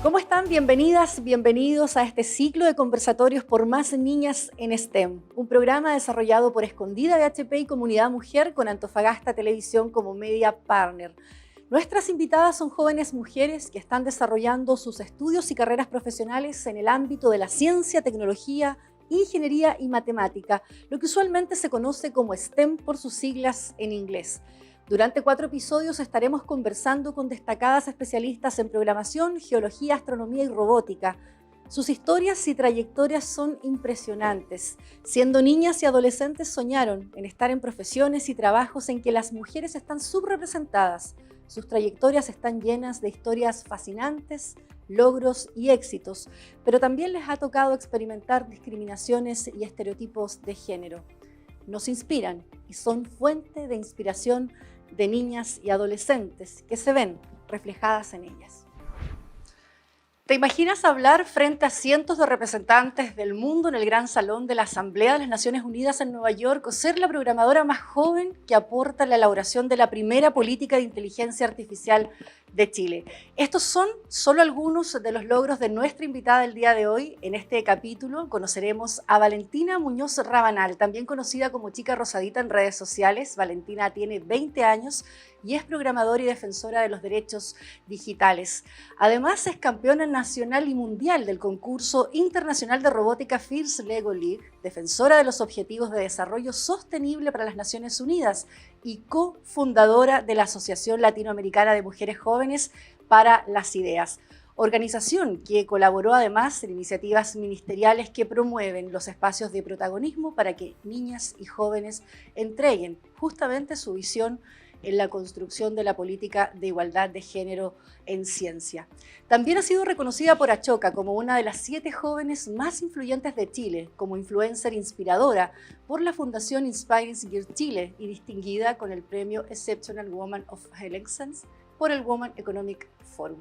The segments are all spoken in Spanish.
¿Cómo están? Bienvenidas, bienvenidos a este ciclo de conversatorios por más niñas en STEM, un programa desarrollado por Escondida BHP y Comunidad Mujer con Antofagasta Televisión como media partner. Nuestras invitadas son jóvenes mujeres que están desarrollando sus estudios y carreras profesionales en el ámbito de la ciencia, tecnología, ingeniería y matemática, lo que usualmente se conoce como STEM por sus siglas en inglés. Durante 4 episodios estaremos conversando con destacadas especialistas en programación, geología, astronomía y robótica. Sus historias y trayectorias son impresionantes. Siendo niñas y adolescentes soñaron en estar en profesiones y trabajos en que las mujeres están subrepresentadas. Sus trayectorias están llenas de historias fascinantes, logros y éxitos, pero también les ha tocado experimentar discriminaciones y estereotipos de género. Nos inspiran y son fuente de inspiración de niñas y adolescentes que se ven reflejadas en ellas. ¿Te imaginas hablar frente a cientos de representantes del mundo en el gran salón de la Asamblea de las Naciones Unidas en Nueva York o ser la programadora más joven que aporta la elaboración de la primera política de inteligencia artificial de Chile? Estos son solo algunos de los logros de nuestra invitada del día de hoy. En este capítulo conoceremos a Valentina Muñoz Rabanal, también conocida como Chica Rosadita en redes sociales. Valentina tiene 20 años y es programadora y defensora de los derechos digitales. Además, es campeona nacional y mundial del concurso internacional de robótica FIRST Lego League, defensora de los Objetivos de Desarrollo Sostenible para las Naciones Unidas y cofundadora de la Asociación Latinoamericana de Mujeres Jóvenes para las Ideas, organización que colaboró además en iniciativas ministeriales que promueven los espacios de protagonismo para que niñas y jóvenes entreguen justamente su visión en la construcción de la política de igualdad de género en ciencia. También ha sido reconocida por Ashoka como una de las 7 jóvenes más influyentes de Chile, como influencer inspiradora por la Fundación Inspiring Girls Chile y distinguida con el premio Exceptional Woman of Excellence por el Women Economic Forum.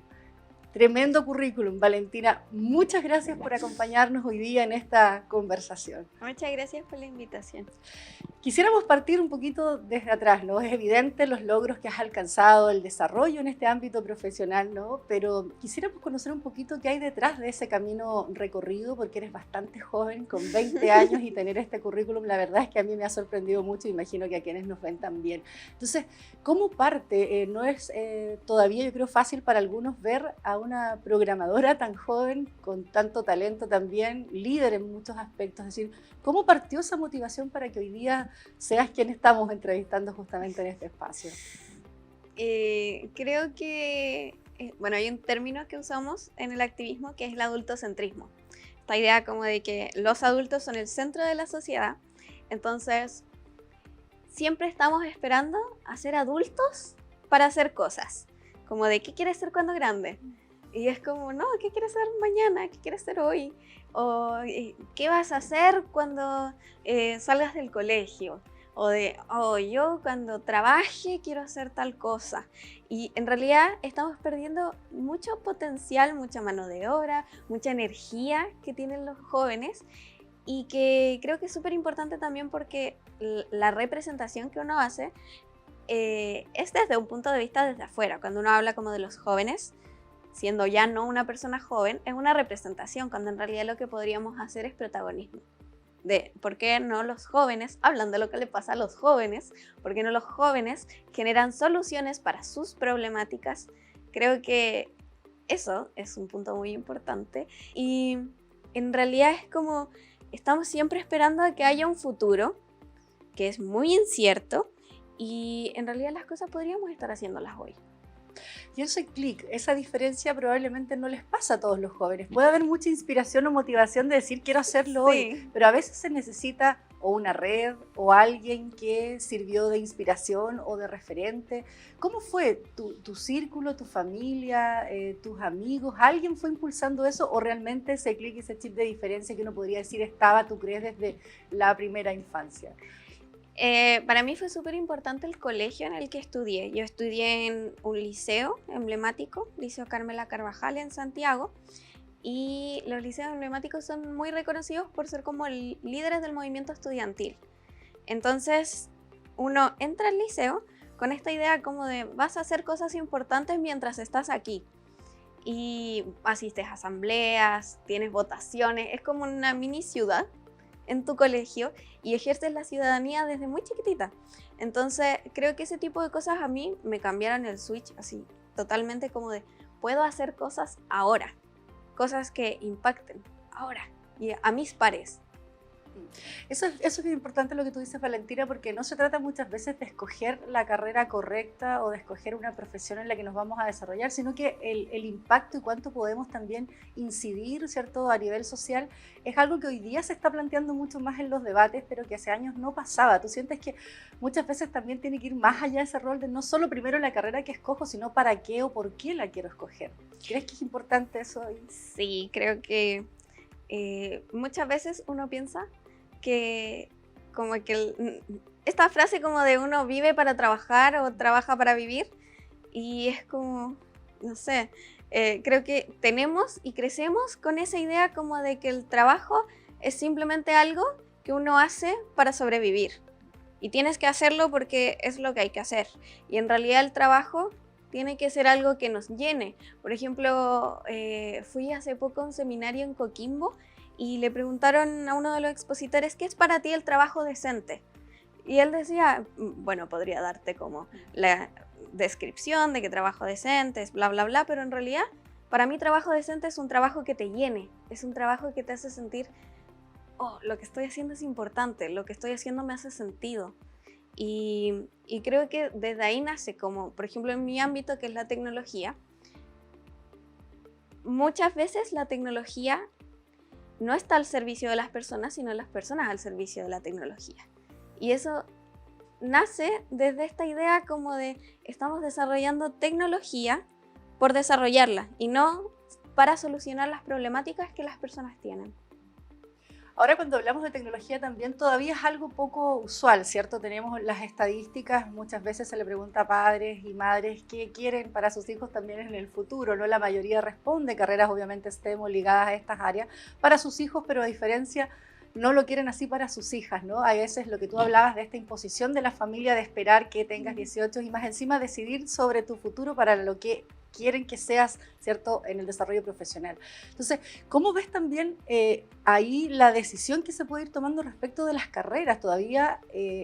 Tremendo currículum, Valentina. Muchas gracias por acompañarnos hoy día en esta conversación. Muchas gracias por la invitación. Quisiéramos partir un poquito desde atrás, ¿no? Es evidente los logros que has alcanzado, el desarrollo en este ámbito profesional, ¿no? Pero quisiéramos conocer un poquito qué hay detrás de ese camino recorrido, porque eres bastante joven, con 20 años, y tener este currículum, la verdad es que a mí me ha sorprendido mucho, imagino que a quienes nos ven también. Entonces, ¿cómo parte? No es todavía, yo creo, fácil para algunos ver a una programadora tan joven, con tanto talento también, líder en muchos aspectos. Es decir, ¿cómo partió esa motivación para que hoy día seas quien estamos entrevistando justamente en este espacio? Creo que, bueno, hay un término que usamos en el activismo que es el adultocentrismo. Esta idea como de que los adultos son el centro de la sociedad, entonces siempre estamos esperando a ser adultos para hacer cosas, como de ¿qué quieres ser cuando grande? Y es como, no, ¿qué quieres ser mañana? ¿Qué quieres ser hoy? O ¿qué vas a hacer cuando salgas del colegio? O de, oh, yo cuando trabaje quiero hacer tal cosa. Y en realidad estamos perdiendo mucho potencial, mucha mano de obra, mucha energía que tienen los jóvenes. Y que creo que es súper importante también porque la representación que uno hace es desde un punto de vista desde afuera. Cuando uno habla como de los jóvenes, siendo ya no una persona joven, es una representación, cuando en realidad lo que podríamos hacer es protagonismo. De por qué no los jóvenes hablan de lo que le pasa a los jóvenes, por qué no los jóvenes generan soluciones para sus problemáticas. Creo que eso es un punto muy importante y en realidad es como estamos siempre esperando a que haya un futuro que es muy incierto y en realidad las cosas podríamos estar haciéndolas hoy. Y ese clic, esa diferencia probablemente no les pasa a todos los jóvenes. Puede haber mucha inspiración o motivación de decir quiero hacerlo hoy, pero a veces se necesita o una red o alguien que sirvió de inspiración o de referente. ¿Cómo fue tu círculo, tu familia, tus amigos? ¿Alguien fue impulsando eso o realmente ese clic y ese chip de diferencia que uno podría decir estaba, tú crees, desde la primera infancia? Para mí fue súper importante el colegio en el que estudié. Yo estudié en un liceo emblemático, Liceo Carmela Carvajal en Santiago, y los liceos emblemáticos son muy reconocidos por ser como líderes del movimiento estudiantil. Entonces, uno entra al liceo con esta idea como de vas a hacer cosas importantes mientras estás aquí. y asistes a asambleas, tienes votaciones, es como una mini ciudad en tu colegio y ejerces la ciudadanía desde muy chiquitita. Entonces creo que ese tipo de cosas a mí me cambiaron el switch así totalmente, como de puedo hacer cosas ahora, cosas que impacten ahora y a mis pares. Eso es importante lo que tú dices, Valentina, porque no se trata muchas veces de escoger la carrera correcta o de escoger una profesión en la que nos vamos a desarrollar, sino que el impacto y cuánto podemos también incidir, ¿cierto?, a nivel social, es algo que hoy día se está planteando mucho más en los debates, pero que hace años no pasaba. ¿Tú sientes que muchas veces también tiene que ir más allá de ese rol de no solo primero la carrera que escojo, sino para qué o por qué la quiero escoger? ¿Crees que es importante eso hoy? Sí, creo que muchas veces uno piensa que como que esta frase como de uno vive para trabajar o trabaja para vivir, y es como, no sé, creo que tenemos y crecemos con esa idea como de que el trabajo es simplemente algo que uno hace para sobrevivir y tienes que hacerlo porque es lo que hay que hacer, y en realidad el trabajo tiene que ser algo que nos llene. Por ejemplo, fui hace poco a un seminario en Coquimbo y le preguntaron a uno de los expositores, ¿qué es para ti el trabajo decente? Y él decía, bueno, podría darte como la descripción de que trabajo decente es bla, bla, bla, pero en realidad para mí trabajo decente es un trabajo que te llene, es un trabajo que te hace sentir, oh, lo que estoy haciendo es importante, lo que estoy haciendo me hace sentido. Y creo que desde ahí nace, como por ejemplo en mi ámbito, que es la tecnología, muchas veces la tecnología no está al servicio de las personas, sino las personas al servicio de la tecnología. Y eso nace desde esta idea como de estamos desarrollando tecnología por desarrollarla y no para solucionar las problemáticas que las personas tienen. Ahora, cuando hablamos de tecnología también todavía es algo poco usual, ¿cierto? Tenemos las estadísticas, muchas veces se le pregunta a padres y madres qué quieren para sus hijos también en el futuro, ¿no? La mayoría responde carreras obviamente STEM o ligadas a estas áreas para sus hijos, pero a diferencia no lo quieren así para sus hijas, ¿no? A veces lo que tú hablabas de esta imposición de la familia de esperar que tengas 18 y más encima decidir sobre tu futuro para lo que quieren que seas, ¿cierto?, en el desarrollo profesional. Entonces, ¿cómo ves también ahí la decisión que se puede ir tomando respecto de las carreras? Todavía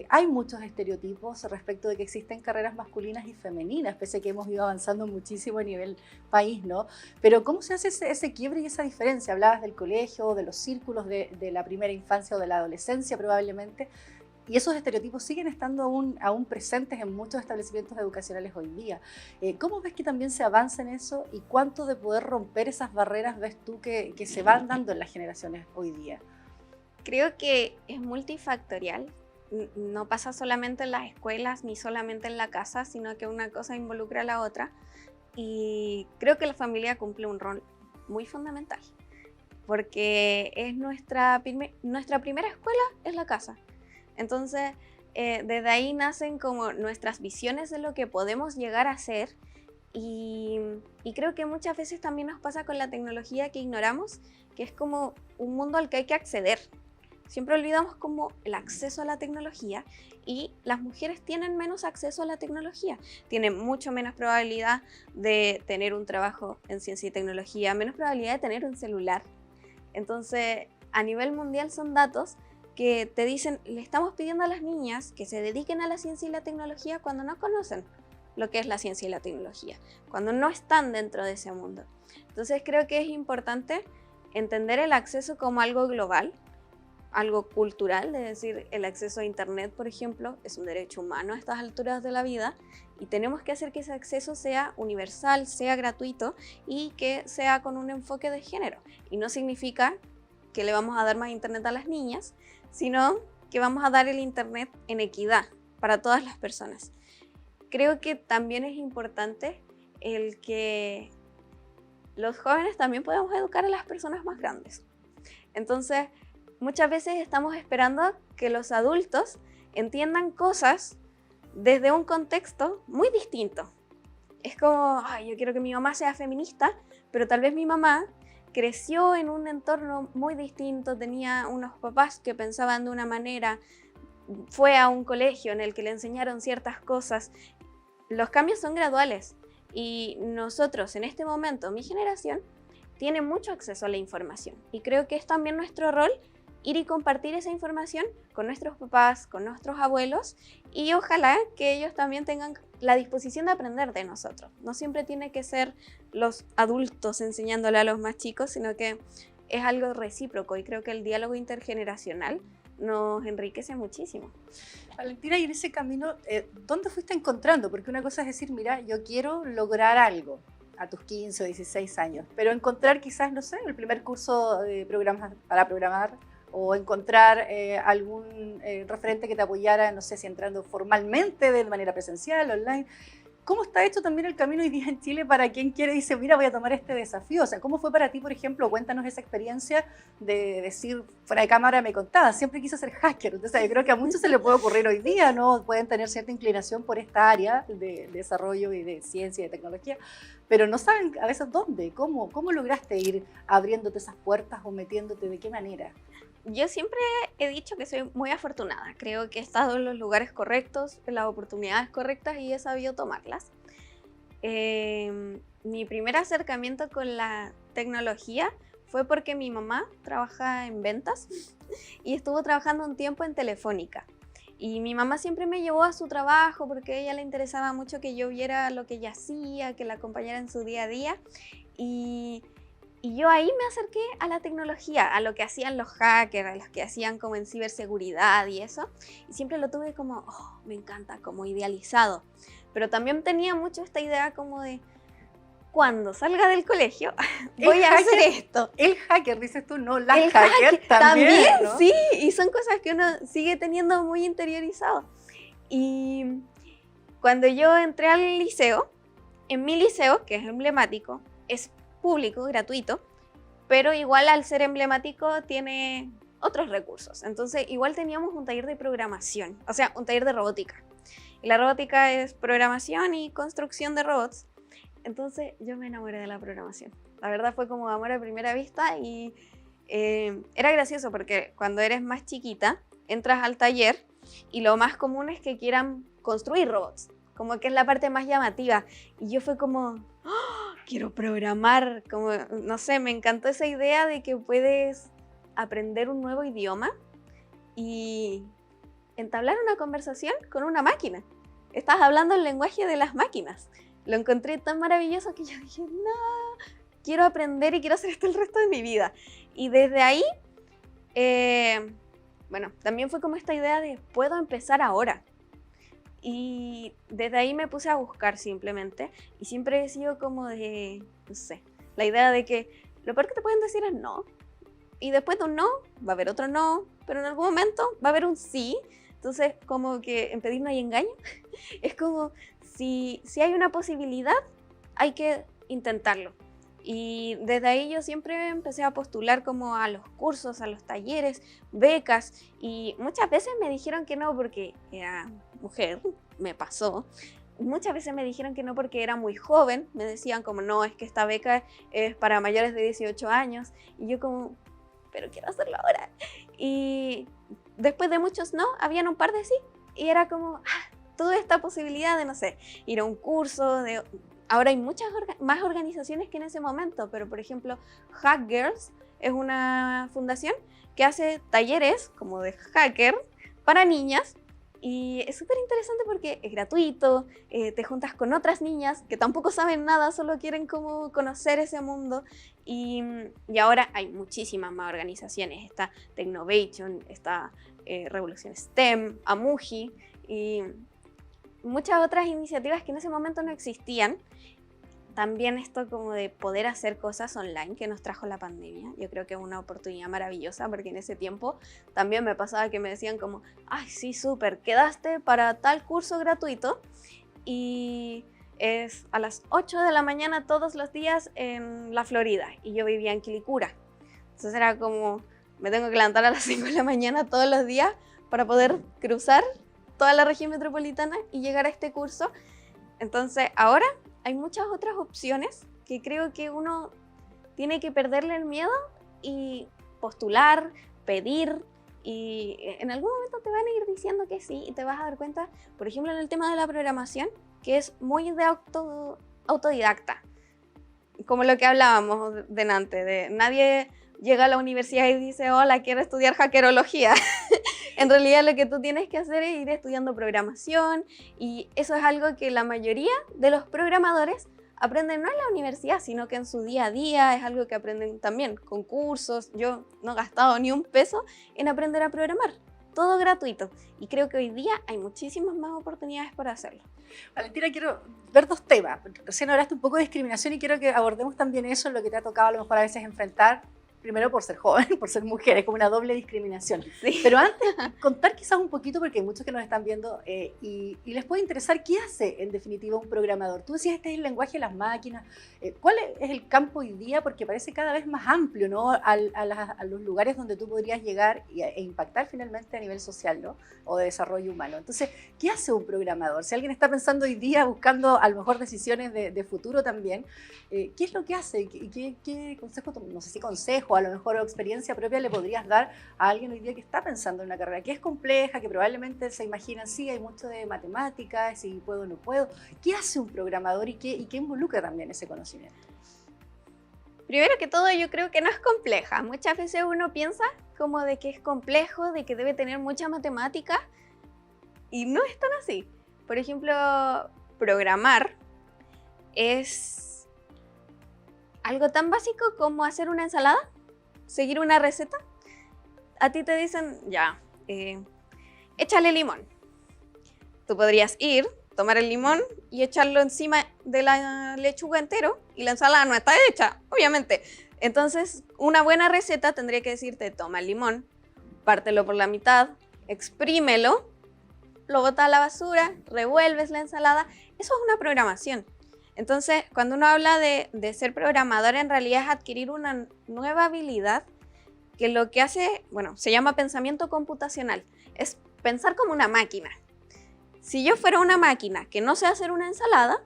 hay muchos estereotipos respecto de que existen carreras masculinas y femeninas, pese a que hemos ido avanzando muchísimo a nivel país, ¿no? Pero ¿cómo se hace ese quiebre y esa diferencia? Hablabas del colegio, de los círculos de la primera infancia o de la adolescencia probablemente, y esos estereotipos siguen estando aún presentes en muchos establecimientos educacionales hoy día. ¿Cómo ves que también se avanza en eso y cuánto de poder romper esas barreras ves tú que se van dando en las generaciones hoy día? Creo que es multifactorial. No pasa solamente en las escuelas ni solamente en la casa, sino que una cosa involucra a la otra. Y creo que la familia cumple un rol muy fundamental, porque es nuestra primera escuela es la casa. Entonces, desde ahí nacen como nuestras visiones de lo que podemos llegar a ser, y creo que muchas veces también nos pasa con la tecnología que ignoramos, que es como un mundo al que hay que acceder. Siempre olvidamos como el acceso a la tecnología, y las mujeres tienen menos acceso a la tecnología, tienen mucho menos probabilidad de tener un trabajo en ciencia y tecnología, menos probabilidad de tener un celular. Entonces, a nivel mundial son datos que te dicen, le estamos pidiendo a las niñas que se dediquen a la ciencia y la tecnología cuando no conocen lo que es la ciencia y la tecnología, cuando no están dentro de ese mundo. Entonces creo que es importante entender el acceso como algo global, algo cultural, es decir, el acceso a Internet, por ejemplo, es un derecho humano a estas alturas de la vida, y tenemos que hacer que ese acceso sea universal, sea gratuito y que sea con un enfoque de género. Y no significa que le vamos a dar más Internet a las niñas, sino que vamos a dar el Internet en equidad para todas las personas. Creo que también es importante el que los jóvenes también podamos educar a las personas más grandes. Entonces, muchas veces estamos esperando que los adultos entiendan cosas desde un contexto muy distinto. Es como, ay, yo quiero que mi mamá sea feminista, pero tal vez mi mamá creció en un entorno muy distinto, tenía unos papás que pensaban de una manera, fue a un colegio en el que le enseñaron ciertas cosas. Los cambios son graduales Y nosotros en este momento, mi generación, tiene mucho acceso a la información. Y creo que es también nuestro rol ir y compartir esa información con nuestros papás, con nuestros abuelos, y ojalá que ellos también tengan la disposición de aprender de nosotros. No siempre tiene que ser los adultos enseñándole a los más chicos, sino que es algo recíproco, y creo que el diálogo intergeneracional nos enriquece muchísimo. Valentina, y en ese camino, ¿dónde fuiste encontrando? Porque una cosa es decir, mira, yo quiero lograr algo a tus 15 o 16 años, pero encontrar quizás, no sé, el primer curso de programas para programar, o encontrar algún referente que te apoyara, no sé si entrando formalmente de manera presencial, online. ¿Cómo está hecho también el camino hoy día en Chile para quien quiere y dice, mira, voy a tomar este desafío? O sea, ¿cómo fue para ti, por ejemplo? Cuéntanos esa experiencia de decir, fuera de cámara me contabas, siempre quise ser hacker. Entonces, yo creo que a muchos se le puede ocurrir hoy día, ¿no? Pueden tener cierta inclinación por esta área de desarrollo y de ciencia y de tecnología, pero no saben a veces dónde, cómo lograste ir abriéndote esas puertas o metiéndote, de qué manera. Yo siempre he dicho que soy muy afortunada. Creo que he estado en los lugares correctos, en las oportunidades correctas, y he sabido tomarlas. Mi primer acercamiento con la tecnología fue porque mi mamá trabaja en ventas y estuvo trabajando un tiempo en Telefónica. Y mi mamá siempre me llevó a su trabajo porque a ella le interesaba mucho que yo viera lo que ella hacía, que la acompañara en su día a día. Y yo ahí me acerqué a la tecnología, a lo que hacían los hackers, a los que hacían como en ciberseguridad y eso. Y siempre lo tuve como, oh, me encanta, como idealizado. Pero también tenía mucho esta idea como de, cuando salga del colegio, voy a hacer esto. El hacker, dices tú, no, la hacker también, ¿no? Sí, y son cosas que uno sigue teniendo muy interiorizado. Y cuando yo entré al liceo, en mi liceo, que es emblemático, es público, gratuito, pero igual al ser emblemático tiene otros recursos. Entonces igual teníamos un taller de programación, o sea, un taller de robótica. Y la robótica es programación y construcción de robots. Entonces yo me enamoré de la programación. La verdad fue como amor a primera vista, y era gracioso porque cuando eres más chiquita entras al taller y lo más común es que quieran construir robots, como que es la parte más llamativa. Y yo fue como, ¡oh! Quiero programar, como, no sé, me encantó esa idea de que puedes aprender un nuevo idioma y entablar una conversación con una máquina. Estás hablando el lenguaje de las máquinas. Lo encontré tan maravilloso que yo dije, no, quiero aprender y quiero hacer esto el resto de mi vida. Y desde ahí, bueno, también fue como esta idea de, puedo empezar ahora. Y desde ahí me puse a buscar simplemente, y siempre he sido como de, no sé, la idea de que lo peor que te pueden decir es no, y después de un no, va a haber otro no, pero en algún momento va a haber un sí. Entonces, como que en pedir no hay engaño. Es como, si hay una posibilidad, hay que intentarlo. Y desde ahí yo siempre empecé a postular como a los cursos, a los talleres, becas, y muchas veces me dijeron que no porque era mujer, me pasó. Muchas veces me dijeron que no porque era muy joven, me decían como, no, es que esta beca es para mayores de 18 años, y yo como, pero quiero hacerlo ahora. Y después de muchos no, habían un par de sí, y era como, toda esta posibilidad de, no sé, ir a un curso, ahora hay muchas más organizaciones que en ese momento, pero por ejemplo, Hack Girls es una fundación que hace talleres como de hacker para niñas, y es súper interesante porque es gratuito, te juntas con otras niñas que tampoco saben nada, solo quieren como conocer ese mundo, y ahora hay muchísimas más organizaciones. Está Technovation, está Revolución STEM, Amuji, y muchas otras iniciativas que en ese momento no existían. También esto como de poder hacer cosas online que nos trajo la pandemia, yo creo que es una oportunidad maravillosa, porque en ese tiempo también me pasaba que me decían como, ay sí, súper, quedaste para tal curso gratuito y es a las 8 de la mañana todos los días en la Florida, y yo vivía en Quilicura. Entonces era como, me tengo que levantar a las 5 de la mañana todos los días para poder cruzar toda la región metropolitana y llegar a este curso. Entonces ahora hay muchas otras opciones que creo que uno tiene que perderle el miedo y postular, pedir, y en algún momento te van a ir diciendo que sí, y te vas a dar cuenta, por ejemplo, en el tema de la programación, que es muy de autodidacta. Como lo que hablábamos delante, de nadie llega a la universidad y dice, hola, quiero estudiar hackerología. En realidad lo que tú tienes que hacer es ir estudiando programación, y eso es algo que la mayoría de los programadores aprenden no en la universidad, sino que en su día a día, es algo que aprenden también con cursos. Yo no he gastado ni un peso en aprender a programar, todo gratuito, y creo que hoy día hay muchísimas más oportunidades para hacerlo. Valentina, quiero ver dos temas. Recién hablaste un poco de discriminación y quiero que abordemos también eso, en lo que te ha tocado a lo mejor a veces enfrentar. Primero por ser joven, por ser mujer, es como una doble discriminación. Sí. Pero antes, contar quizás un poquito, porque hay muchos que nos están viendo y les puede interesar qué hace en definitiva un programador. Tú decías, este es el lenguaje de las máquinas. ¿Cuál es el campo hoy día? Porque parece cada vez más amplio, ¿no? A los lugares donde tú podrías llegar e impactar finalmente a nivel social, ¿no? O de desarrollo humano. Entonces, ¿qué hace un programador? Si alguien está pensando hoy día, buscando a lo mejor decisiones de futuro también, ¿qué es lo que hace? ¿Y qué consejo, no sé si consejo, a lo mejor experiencia propia le podrías dar a alguien hoy día que está pensando en una carrera que es compleja, que probablemente se imaginan, sí, hay mucho de matemáticas, si puedo o no puedo? ¿Qué hace un programador y qué involucra también ese conocimiento? Primero que todo, yo creo que no es compleja. Muchas veces uno piensa como de que es complejo, de que debe tener mucha matemática, y no es tan así. Por ejemplo, programar es algo tan básico como hacer una ensalada, seguir una receta. A ti te dicen, ya, échale limón. Tú podrías ir, tomar el limón y echarlo encima de la lechuga entero, y la ensalada no está hecha, obviamente. Entonces, una buena receta tendría que decirte, toma el limón, pártelo por la mitad, exprímelo, lo botas a la basura, revuelves la ensalada. Eso es una programación. Entonces, cuando uno habla de ser programador, en realidad es adquirir una nueva habilidad que lo que hace, bueno, se llama pensamiento computacional. Es pensar como una máquina. Si yo fuera una máquina que no sé hacer una ensalada,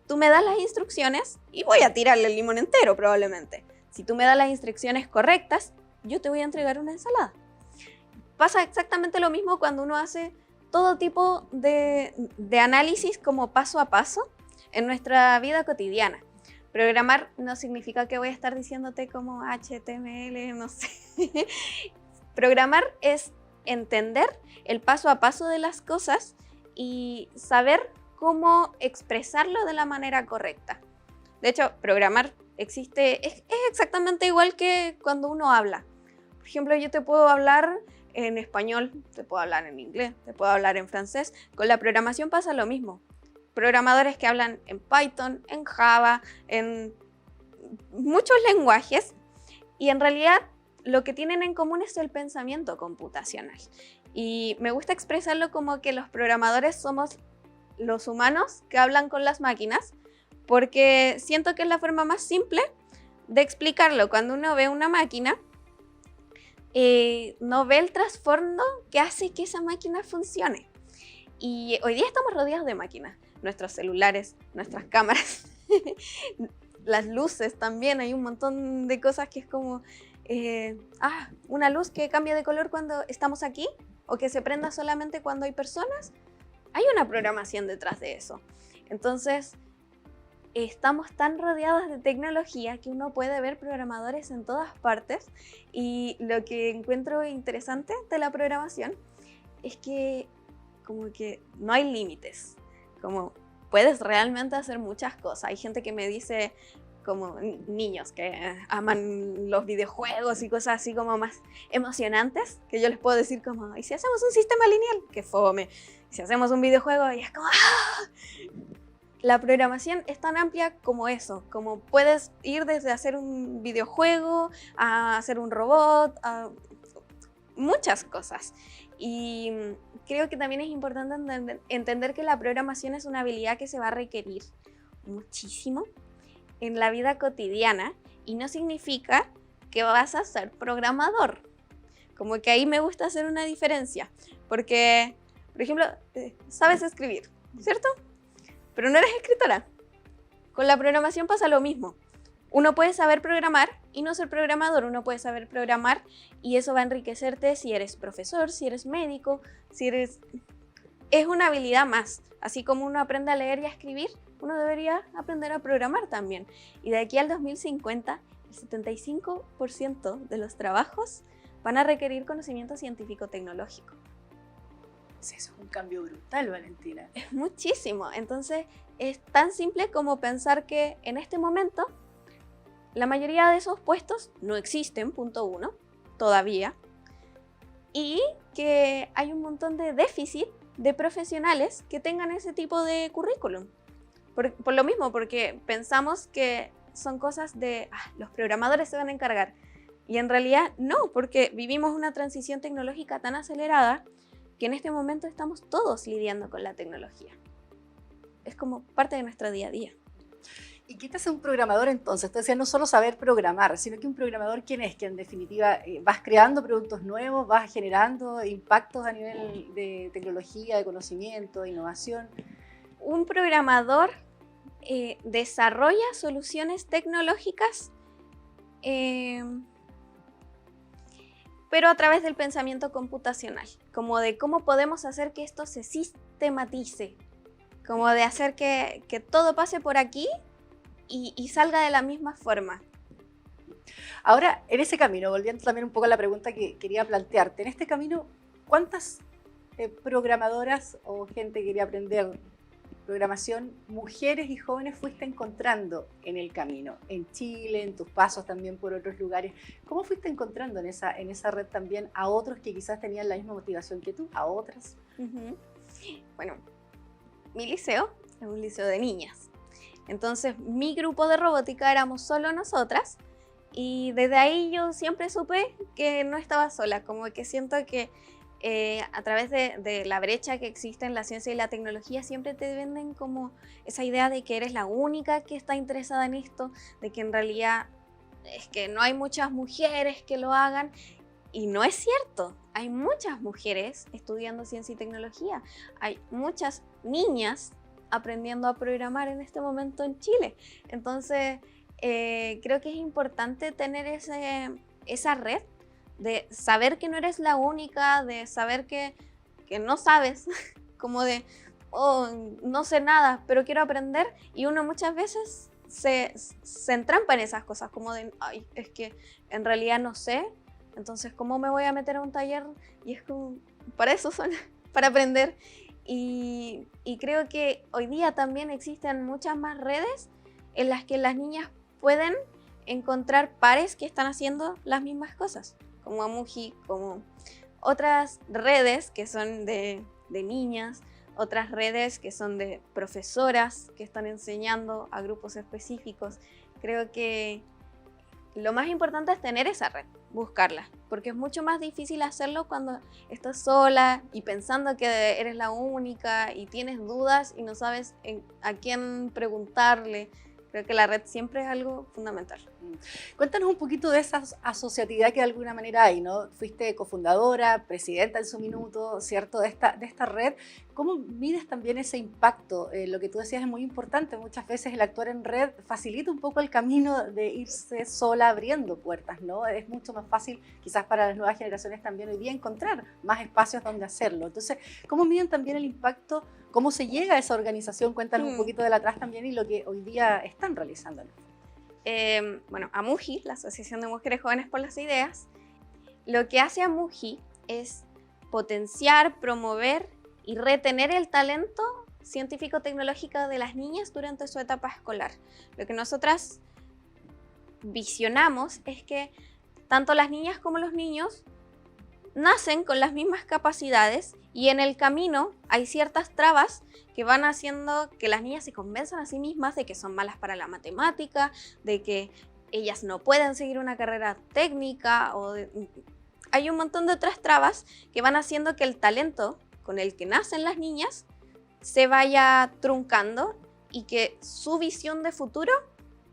tú me das las instrucciones y voy a tirarle el limón entero probablemente. Si tú me das las instrucciones correctas, yo te voy a entregar una ensalada. Pasa exactamente lo mismo cuando uno hace todo tipo de análisis como paso a paso en nuestra vida cotidiana. Programar no significa que voy a estar diciéndote como HTML, no sé. Programar es entender el paso a paso de las cosas y saber cómo expresarlo de la manera correcta. De hecho, programar es exactamente igual que cuando uno habla. Por ejemplo, yo te puedo hablar en español, te puedo hablar en inglés, te puedo hablar en francés. Con la programación pasa lo mismo. Programadores que hablan en Python, en Java, en muchos lenguajes, y en realidad lo que tienen en común es el pensamiento computacional. Y me gusta expresarlo como que los programadores somos los humanos que hablan con las máquinas, porque siento que es la forma más simple de explicarlo. Cuando uno ve una máquina, no ve el trasfondo que hace que esa máquina funcione. Y hoy día estamos rodeados de máquinas. Nuestros celulares, nuestras cámaras, las luces también. Hay un montón de cosas que es como una luz que cambia de color cuando estamos aquí, o que se prenda solamente cuando hay personas. Hay una programación detrás de eso. Entonces, estamos tan rodeados de tecnología que uno puede ver programadores en todas partes, y lo que encuentro interesante de la programación es que como que no hay límites, como puedes realmente hacer muchas cosas. Hay gente que me dice, como niños que aman los videojuegos y cosas así como más emocionantes, que yo les puedo decir como, ¿y si hacemos un sistema lineal? ¡Qué fome! Si hacemos un videojuego, y es como ¡ah! La programación es tan amplia como eso, como puedes ir desde hacer un videojuego a hacer un robot, a muchas cosas. Y creo que también es importante entender que la programación es una habilidad que se va a requerir muchísimo en la vida cotidiana, y no significa que vas a ser programador. Como que ahí me gusta hacer una diferencia, porque, por ejemplo, sabes escribir, ¿cierto? Pero no eres escritora. Con la programación pasa lo mismo. Uno puede saber programar y no ser programador. Uno puede saber programar y eso va a enriquecerte si eres profesor, si eres médico, si eres... Es una habilidad más. Así como uno aprende a leer y a escribir, uno debería aprender a programar también. Y de aquí al 2050, el 75% de los trabajos van a requerir conocimiento científico-tecnológico. Eso es un cambio brutal, Valentina. Es muchísimo. Entonces, es tan simple como pensar que en este momento la mayoría de esos puestos no existen, punto uno, todavía, y que hay un montón de déficit de profesionales que tengan ese tipo de currículum. Por lo mismo, porque pensamos que son cosas de los programadores se van a encargar. Y en realidad no, porque vivimos una transición tecnológica tan acelerada que en este momento estamos todos lidiando con la tecnología. Es como parte de nuestro día a día. ¿Y qué te hace un programador entonces? Tú decías no solo saber programar, sino que un programador, ¿quién es? Que en definitiva vas creando productos nuevos, vas generando impactos a nivel de tecnología, de conocimiento, de innovación. Un programador desarrolla soluciones tecnológicas, pero a través del pensamiento computacional, como de cómo podemos hacer que esto se sistematice, como de hacer que todo pase por aquí y salga de la misma forma. Ahora, en ese camino, volviendo también un poco a la pregunta que quería plantearte, en este camino, ¿cuántas programadoras o gente que quería aprender programación, mujeres y jóvenes fuiste encontrando en el camino? En Chile, en tus pasos también por otros lugares. ¿Cómo fuiste encontrando en esa red también a otros que quizás tenían la misma motivación que tú, a otras? Bueno, mi liceo es un liceo de niñas. Entonces, mi grupo de robótica éramos solo nosotras y desde ahí yo siempre supe que no estaba sola, como que siento que a través de la brecha que existe en la ciencia y la tecnología siempre te venden como esa idea de que eres la única que está interesada en esto, de que en realidad es que no hay muchas mujeres que lo hagan y no es cierto. Hay muchas mujeres estudiando ciencia y tecnología, hay muchas niñas aprendiendo a programar en este momento en Chile. Entonces creo que es importante tener esa red de saber que no eres la única, de saber que no sabes, como de, no sé nada, pero quiero aprender, y uno muchas veces se entrampa en esas cosas, como de, ay, es que en realidad no sé, entonces ¿cómo me voy a meter a un taller? Y es como, para eso son, para aprender, y creo que hoy día también existen muchas más redes en las que las niñas pueden encontrar pares que están haciendo las mismas cosas, como Amuji, como otras redes que son de niñas, otras redes que son de profesoras que están enseñando a grupos específicos. Creo que lo más importante es tener esa red, buscarla, porque es mucho más difícil hacerlo cuando estás sola y pensando que eres la única y tienes dudas y no sabes a quién preguntarle. Creo que la red siempre es algo fundamental. Cuéntanos un poquito de esa asociatividad que de alguna manera hay, ¿no? Fuiste cofundadora, presidenta en su minuto, ¿cierto? De esta red. ¿Cómo mides también ese impacto? Lo que tú decías es muy importante. Muchas veces el actuar en red facilita un poco el camino de irse sola abriendo puertas, ¿no? Es mucho más fácil, quizás para las nuevas generaciones también hoy día, encontrar más espacios donde hacerlo. Entonces, ¿cómo miden también el impacto? ¿Cómo se llega a esa organización? Cuéntanos un poquito de atrás también y lo que hoy día están realizando. Bueno, Amuji, la Asociación de Mujeres Jóvenes por las Ideas, lo que hace Amuji es potenciar, promover y retener el talento científico-tecnológico de las niñas durante su etapa escolar. Lo que nosotras visionamos es que tanto las niñas como los niños nacen con las mismas capacidades y en el camino hay ciertas trabas que van haciendo que las niñas se convenzan a sí mismas de que son malas para la matemática, de que ellas no pueden seguir una carrera técnica, hay un montón de otras trabas que van haciendo que el talento con el que nacen las niñas se vaya truncando y que su visión de futuro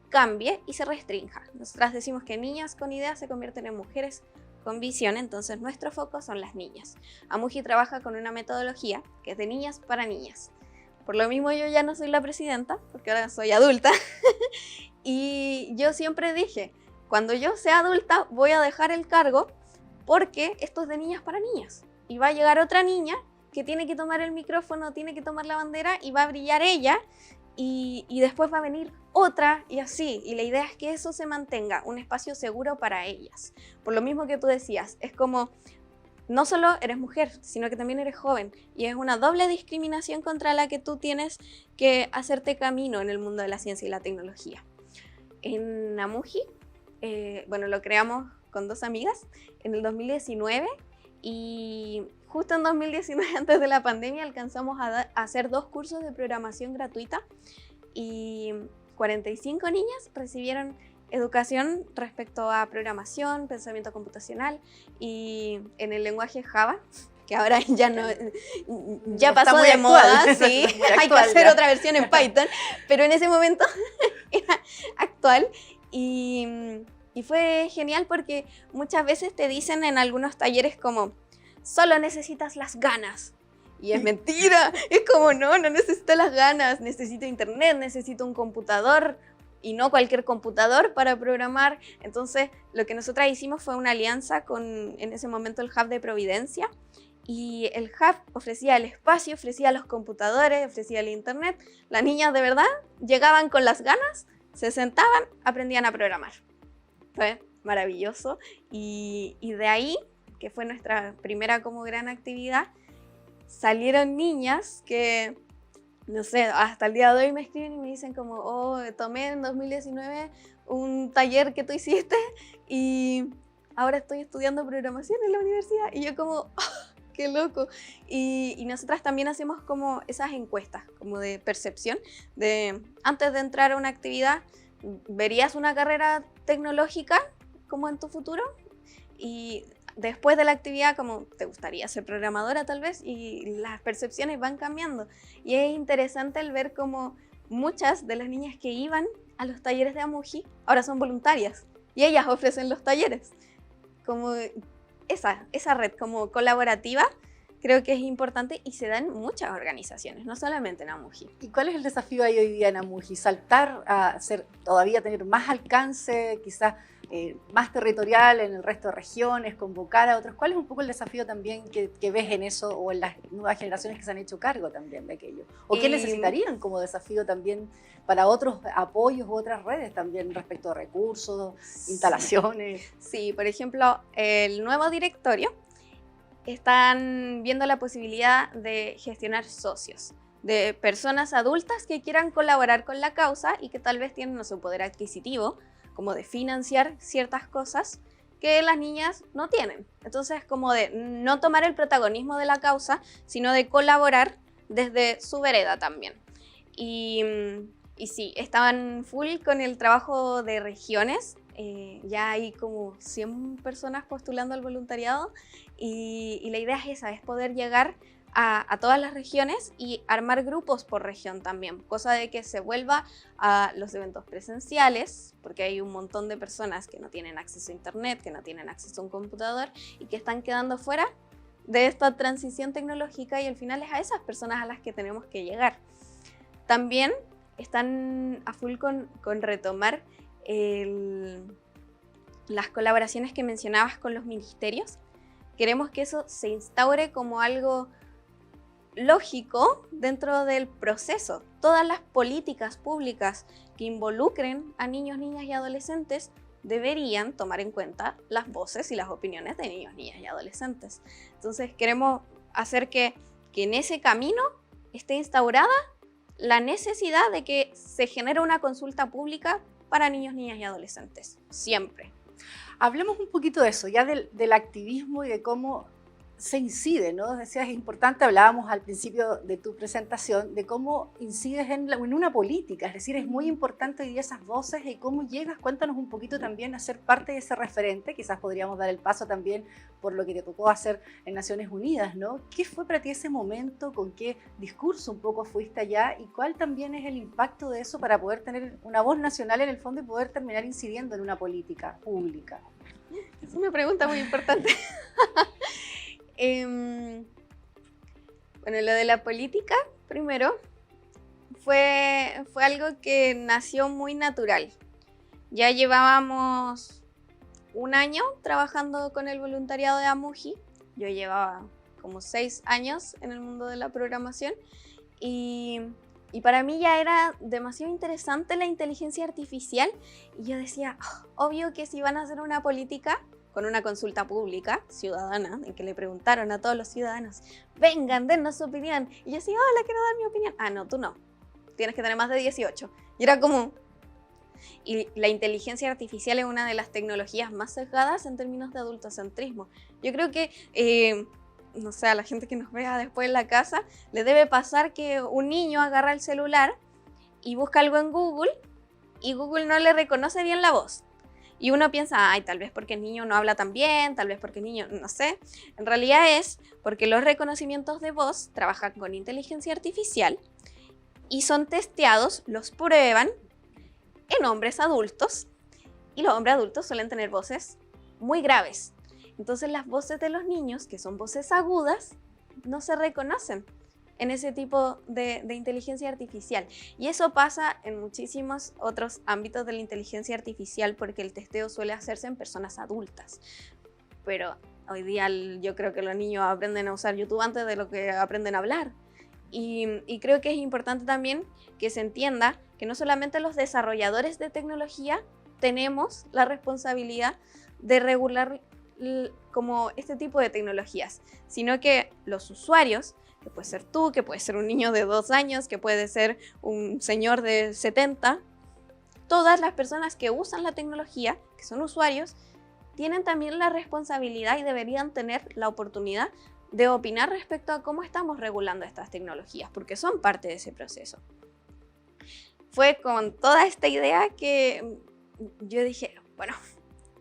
cambie y se restrinja. Nosotras decimos que niñas con ideas se convierten en mujeres con visión, entonces nuestro foco son las niñas. Amuji trabaja con una metodología que es de niñas para niñas. Por lo mismo yo ya no soy la presidenta, porque ahora soy adulta, y yo siempre dije, cuando yo sea adulta voy a dejar el cargo porque esto es de niñas para niñas. Y va a llegar otra niña que tiene que tomar el micrófono, tiene que tomar la bandera y va a brillar ella, y después va a venir otra y así. Y la idea es que eso se mantenga, un espacio seguro para ellas. Por lo mismo que tú decías, es como no solo eres mujer, sino que también eres joven. Y es una doble discriminación contra la que tú tienes que hacerte camino en el mundo de la ciencia y la tecnología. En Amuji, bueno, lo creamos con 2 amigas en el 2019 y justo en 2019, antes de la pandemia, alcanzamos a hacer 2 cursos de programación gratuita y 45 niñas recibieron educación respecto a programación, pensamiento computacional y en el lenguaje Java, que ahora ya no, ya pasó de moda, sí, hay que hacer otra versión en Python, pero en ese momento era actual y fue genial porque muchas veces te dicen en algunos talleres como, solo necesitas las ganas. Y es mentira, es como no necesito las ganas, necesito internet, necesito un computador y no cualquier computador para programar. Entonces lo que nosotras hicimos fue una alianza con en ese momento el Hub de Providencia y el Hub ofrecía el espacio, ofrecía los computadores, ofrecía el internet. Las niñas de verdad llegaban con las ganas, se sentaban, aprendían a programar. Fue maravilloso y de ahí, que fue nuestra primera como gran actividad, salieron niñas que, no sé, hasta el día de hoy me escriben y me dicen como, oh, tomé en 2019 un taller que tú hiciste y ahora estoy estudiando programación en la universidad. Y yo como, oh, qué loco. Y nosotras también hacemos como esas encuestas, como de percepción, de antes de entrar a una actividad, ¿verías una carrera tecnológica como en tu futuro? Y después de la actividad, como te gustaría ser programadora tal vez, y las percepciones van cambiando. Y es interesante el ver cómo muchas de las niñas que iban a los talleres de Amuji ahora son voluntarias y ellas ofrecen los talleres. Como esa red como colaborativa creo que es importante y se da en muchas organizaciones, no solamente en Amuji. ¿Y cuál es el desafío ahí hoy día en Amuji? ¿Saltar a todavía tener más alcance, quizás más territorial en el resto de regiones, convocar a otros? ¿Cuál es un poco el desafío también que ves en eso o en las nuevas generaciones que se han hecho cargo también de aquello? ¿O qué necesitarían como desafío también para otros apoyos u otras redes también respecto a recursos, instalaciones? Sí, por ejemplo, el nuevo directorio están viendo la posibilidad de gestionar socios, de personas adultas que quieran colaborar con la causa y que tal vez tienen no sé, poder adquisitivo, como de financiar ciertas cosas que las niñas no tienen. Entonces, como de no tomar el protagonismo de la causa, sino de colaborar desde su vereda también. Y sí, estaban full con el trabajo de regiones. Ya hay como 100 personas postulando al voluntariado y la idea es esa, es poder llegar a todas las regiones y armar grupos por región también, cosa de que se vuelva a los eventos presenciales, porque hay un montón de personas que no tienen acceso a internet, que no tienen acceso a un computador y que están quedando fuera de esta transición tecnológica y al final es a esas personas a las que tenemos que llegar. También están a full con retomar las colaboraciones que mencionabas con los ministerios. Queremos que eso se instaure como algo lógico dentro del proceso. Todas las políticas públicas que involucren a niños, niñas y adolescentes deberían tomar en cuenta las voces y las opiniones de niños, niñas y adolescentes. Entonces queremos hacer que en ese camino esté instaurada la necesidad de que se genere una consulta pública para niños, niñas y adolescentes, siempre. Hablemos un poquito de eso, ya del activismo y de cómo se incide, ¿no? Decías, es importante, hablábamos al principio de tu presentación, de cómo incides en una política, es decir, es muy importante hoy día esas voces y cómo llegas, cuéntanos un poquito también a ser parte de ese referente, quizás podríamos dar el paso también por lo que te tocó hacer en Naciones Unidas, ¿no? ¿Qué fue para ti ese momento? ¿Con qué discurso un poco fuiste allá? ¿Y cuál también es el impacto de eso para poder tener una voz nacional en el fondo y poder terminar incidiendo en una política pública? Es una pregunta muy importante. Bueno, lo de la política, primero, fue algo que nació muy natural. Ya llevábamos un año trabajando con el voluntariado de Amuji. Yo llevaba como 6 años en el mundo de la programación y Y para mí ya era demasiado interesante la inteligencia artificial y yo decía, obvio que si van a hacer una política con una consulta pública, ciudadana, en que le preguntaron a todos los ciudadanos, vengan, dennos su opinión. Y yo decía, hola, quiero dar mi opinión. Ah, no, tú no. Tienes que tener más de 18. Y era como... Y la inteligencia artificial es una de las tecnologías más sesgadas en términos de adultocentrismo. Yo creo que... no sé, a la gente que nos vea después en la casa, le debe pasar que un niño agarra el celular y busca algo en Google y Google no le reconoce bien la voz. Y uno piensa, ay, tal vez porque el niño no habla tan bien, tal vez porque el niño, no sé. En realidad es porque los reconocimientos de voz trabajan con inteligencia artificial y son testeados, los prueban en hombres adultos y los hombres adultos suelen tener voces muy graves. Entonces las voces de los niños, que son voces agudas, no se reconocen en ese tipo de inteligencia artificial. Y eso pasa en muchísimos otros ámbitos de la inteligencia artificial porque el testeo suele hacerse en personas adultas. Pero hoy día yo creo que los niños aprenden a usar YouTube antes de lo que aprenden a hablar. Y creo que es importante también que se entienda que no solamente los desarrolladores de tecnología tenemos la responsabilidad de regular como este tipo de tecnologías, sino que los usuarios, que puede ser tú, que puede ser un niño de 2 años, que puede ser un señor de 70, todas las personas que usan la tecnología, que son usuarios, tienen también la responsabilidad y deberían tener la oportunidad de opinar respecto a cómo estamos regulando estas tecnologías, porque son parte de ese proceso. Fue con toda esta idea que yo dije, bueno,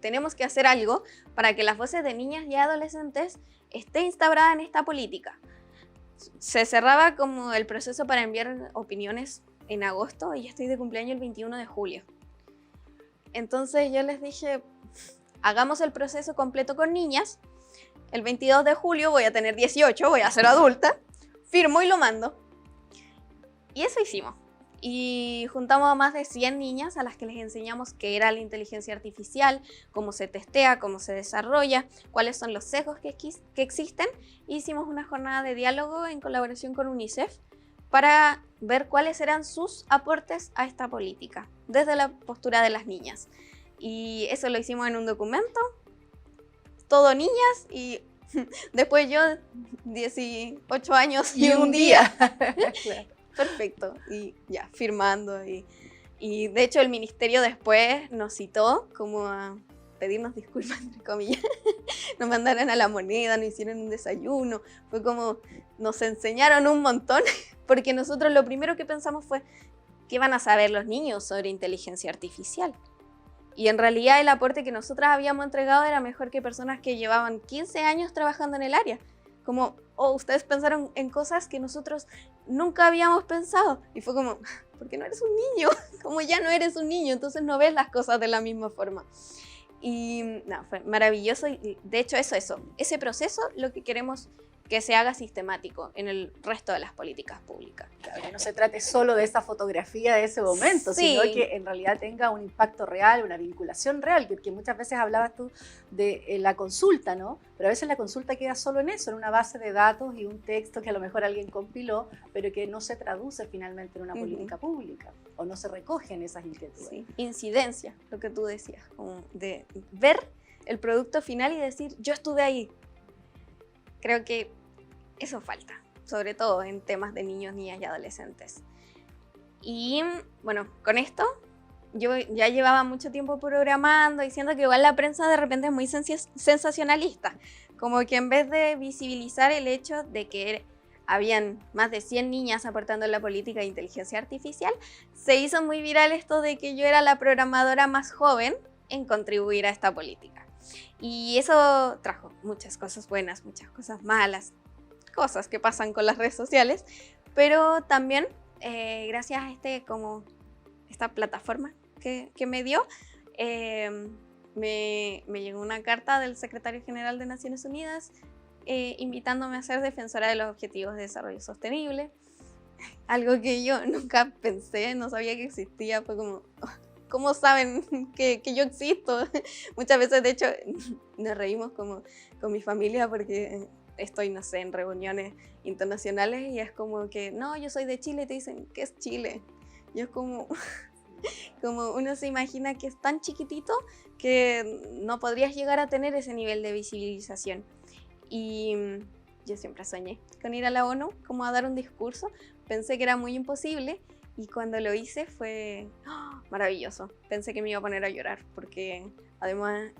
tenemos que hacer algo para que las voces de niñas y adolescentes estén instauradas en esta política. Se cerraba como el proceso para enviar opiniones en agosto y yo estoy de cumpleaños el 21 de julio. Entonces yo les dije, hagamos el proceso completo con niñas. El 22 de julio voy a tener 18, voy a ser adulta, firmo y lo mando. Y eso hicimos. Y juntamos a más de 100 niñas a las que les enseñamos qué era la inteligencia artificial, cómo se testea, cómo se desarrolla, cuáles son los sesgos que existen. Hicimos una jornada de diálogo en colaboración con UNICEF para ver cuáles eran sus aportes a esta política, desde la postura de las niñas. Y eso lo hicimos en un documento, todo niñas, y después yo, 18 años y un día. Claro. Perfecto, y ya, firmando. Y de hecho el ministerio después nos citó como a pedirnos disculpas, entre comillas. Nos mandaron a La Moneda, nos hicieron un desayuno. Fue como, nos enseñaron un montón, porque nosotros lo primero que pensamos fue, ¿qué van a saber los niños sobre inteligencia artificial? Y en realidad el aporte que nosotras habíamos entregado era mejor que personas que llevaban 15 años trabajando en el área. Como, ustedes pensaron en cosas que nosotros nunca habíamos pensado. Y fue como, ¿por qué no eres un niño? Como ya no eres un niño, entonces no ves las cosas de la misma forma. Y no, fue maravilloso. Y de hecho ese proceso lo que queremos que se haga sistemático en el resto de las políticas públicas. Claro, que no se trate solo de esa fotografía de ese momento, sí, sino que en realidad tenga un impacto real, una vinculación real, porque muchas veces hablabas tú de la consulta, ¿no? Pero a veces la consulta queda solo en eso, en una base de datos y un texto que a lo mejor alguien compiló, pero que no se traduce finalmente en una política pública, o no se recogen esas inquietudes. Sí. Incidencia, lo que tú decías, como de ver el producto final y decir, yo estuve ahí. Creo que eso falta, sobre todo en temas de niños, niñas y adolescentes. Y bueno, con esto yo ya llevaba mucho tiempo programando, diciendo que igual la prensa de repente es muy sensacionalista, como que en vez de visibilizar el hecho de que habían más de 100 niñas aportando en la política de inteligencia artificial, se hizo muy viral esto de que yo era la programadora más joven en contribuir a esta política. Y eso trajo muchas cosas buenas, muchas cosas malas, cosas que pasan con las redes sociales, pero también gracias a esta plataforma que me dio, me llegó una carta del secretario general de Naciones Unidas invitándome a ser defensora de los Objetivos de Desarrollo Sostenible, algo que yo nunca pensé, no sabía que existía. Fue como, ¿cómo saben que yo existo? Muchas veces, de hecho, nos reímos como con mi familia porque estoy, no sé, en reuniones internacionales y es como que, no, yo soy de Chile, y te dicen, ¿qué es Chile? Y es como, como uno se imagina que es tan chiquitito que no podrías llegar a tener ese nivel de visibilización. Y yo siempre soñé con ir a la ONU, como a dar un discurso. Pensé que era muy imposible y cuando lo hice fue maravilloso. Pensé que me iba a poner a llorar porque además,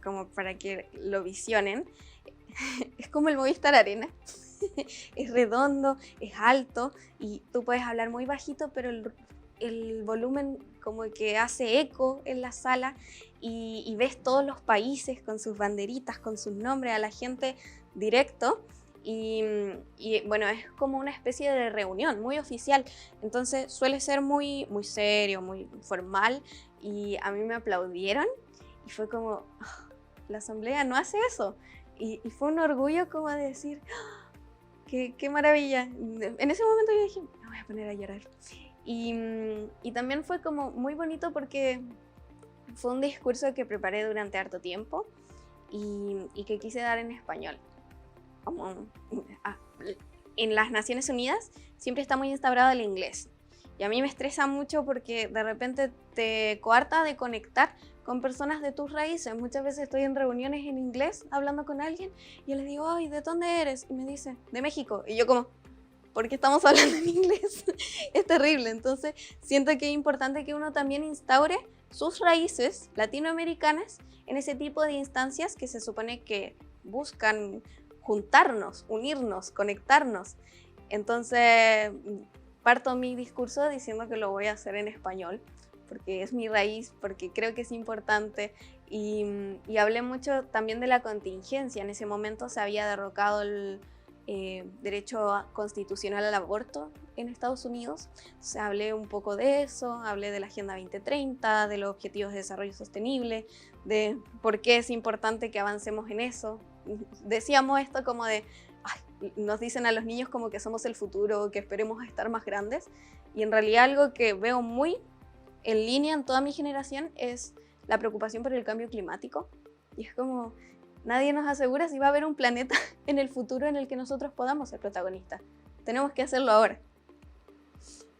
como para que lo visionen, es como el Movistar Arena. Es redondo, es alto y tú puedes hablar muy bajito, pero el volumen como que hace eco en la sala y ves todos los países con sus banderitas, con sus nombres, a la gente directo. Y bueno, es como una especie de reunión muy oficial, entonces suele ser muy, muy serio, muy formal, y a mí me aplaudieron y fue como, "Oh, la asamblea no hace eso", y fue un orgullo como de decir, "Oh, qué maravilla". En ese momento yo dije, me voy a poner a llorar. Y también fue como muy bonito porque fue un discurso que preparé durante harto tiempo y que quise dar en español. Como, en las Naciones Unidas siempre está muy instaurado el inglés. Y a mí me estresa mucho porque de repente te coarta de conectar con personas de tus raíces. Muchas veces estoy en reuniones en inglés hablando con alguien y yo les digo, ay, ¿de dónde eres? Y me dice, de México. Y yo como, ¿por qué estamos hablando en inglés? Es terrible. Entonces siento que es importante que uno también instaure sus raíces latinoamericanas en ese tipo de instancias que se supone que buscan juntarnos, unirnos, conectarnos. Entonces parto mi discurso diciendo que lo voy a hacer en español porque es mi raíz, porque creo que es importante y hablé mucho también de la contingencia. En ese momento se había derrocado el derecho constitucional al aborto en Estados Unidos. Entonces hablé un poco de eso, hablé de la Agenda 2030, de los Objetivos de Desarrollo Sostenible, de por qué es importante que avancemos en eso. Decíamos esto como de, ay, nos dicen a los niños como que somos el futuro, que esperemos estar más grandes, y en realidad algo que veo muy en línea en toda mi generación es la preocupación por el cambio climático, y es como, nadie nos asegura si va a haber un planeta en el futuro en el que nosotros podamos ser protagonistas. Tenemos que hacerlo ahora.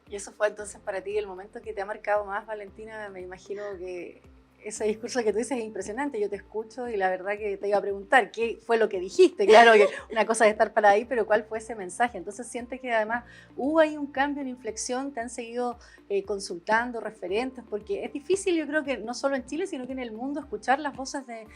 Y eso fue entonces para ti el momento que te ha marcado más, Valentina. Me imagino que ese discurso que tú dices es impresionante. Yo te escucho y la verdad que te iba a preguntar qué fue lo que dijiste. Claro que una cosa es estar para ahí, pero ¿cuál fue ese mensaje? Entonces sientes que además hubo ahí un cambio, una inflexión, te han seguido consultando referentes, porque es difícil, yo creo que no solo en Chile, sino que en el mundo, escuchar las voces de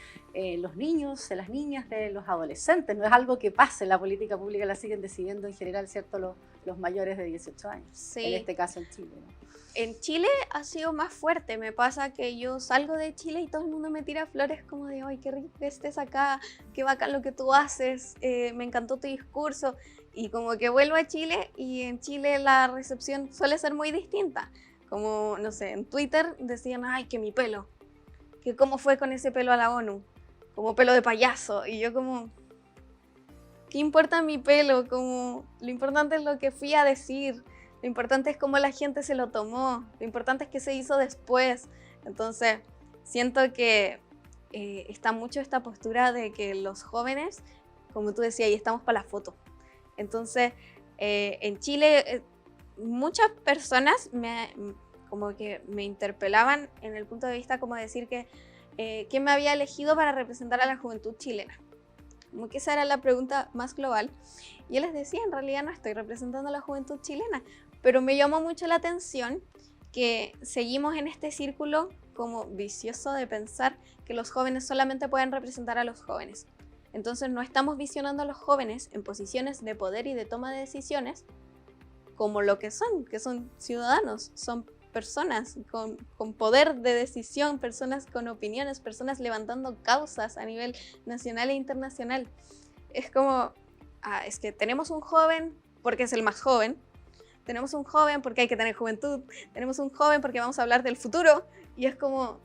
los niños, de las niñas, de los adolescentes. No es algo que pase, la política pública la siguen decidiendo en general, ¿cierto? Los mayores de 18 años, Sí. En este caso en Chile, ¿no? En Chile ha sido más fuerte. Me pasa que yo salgo de Chile y todo el mundo me tira flores como de, ay, qué rico que estés acá, qué bacán lo que tú haces, me encantó tu discurso. Y como que vuelvo a Chile y en Chile la recepción suele ser muy distinta. Como, no sé, en Twitter decían, ay, que mi pelo, que cómo fue con ese pelo a la ONU, como pelo de payaso. Y yo como, ¿qué importa mi pelo? Como, lo importante es lo que fui a decir. Lo importante es cómo la gente se lo tomó, lo importante es qué se hizo después. Entonces, siento que está mucho esta postura de que los jóvenes, como tú decías, y estamos para la foto. Entonces, en Chile, muchas personas como que me interpelaban en el punto de vista como decir que ¿quién me había elegido para representar a la juventud chilena? Como que esa era la pregunta más global. Y yo les decía, en realidad no estoy representando a la juventud chilena, pero me llamó mucho la atención que seguimos en este círculo como vicioso de pensar que los jóvenes solamente pueden representar a los jóvenes. Entonces no estamos visionando a los jóvenes en posiciones de poder y de toma de decisiones como lo que son ciudadanos, son personas con poder de decisión, personas con opiniones, personas levantando causas a nivel nacional e internacional. Es como, es que tenemos un joven porque es el más joven, tenemos un joven porque hay que tener juventud, tenemos un joven porque vamos a hablar del futuro, y es como,